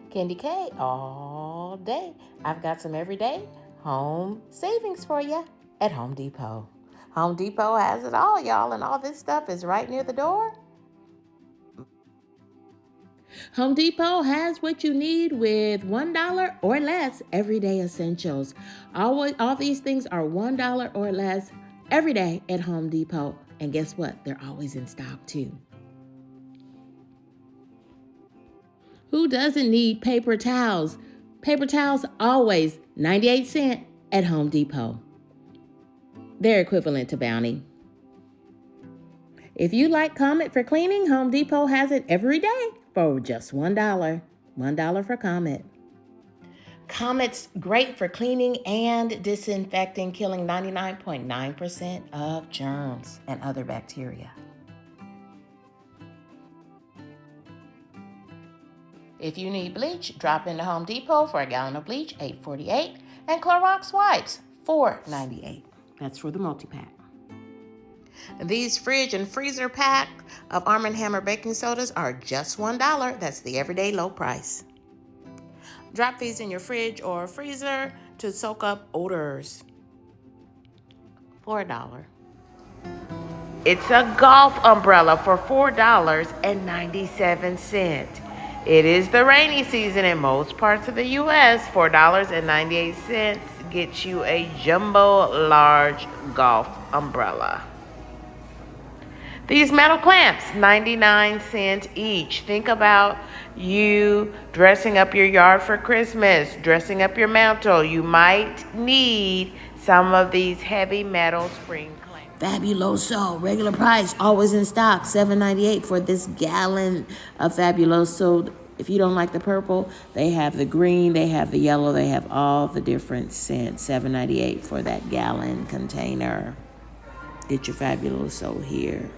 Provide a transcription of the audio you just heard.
Candy K all day. I've got some everyday home savings for you at Home Depot. Home Depot has it all, y'all, and all this stuff is right near the door. Home Depot has what you need with $1 or less everyday essentials. All these things are $1 or less every day at Home Depot. And guess what? They're always in stock too. Who doesn't need paper towels? Paper towels always 98 cents at Home Depot. They're equivalent to Bounty. If you like Comet for cleaning, Home Depot has it every day for just $1. $1 for Comet. Comet's great for cleaning and disinfecting, killing 99.9% of germs and other bacteria. If you need bleach, drop into Home Depot for a gallon of bleach, $8.48, and Clorox wipes, $4.98. That's for the multi-pack. These fridge and freezer pack of Arm & Hammer baking sodas are just $1. That's the everyday low price. Drop these in your fridge or freezer to soak up odors for $1. It's a golf umbrella for $4.97. It is the rainy season in most parts of the U.S. $4.98 gets you a jumbo large golf umbrella. These metal clamps, 99 cents each. Think about you dressing up your yard for Christmas, dressing up your mantle. You might need some of these heavy metal spring clamps. Fabuloso, regular price, always in stock, $7.98 for this gallon of Fabuloso. If you don't like the purple, they have the green, they have the yellow, they have all the different scents. $7.98 for that gallon container. Get your Fabuloso here.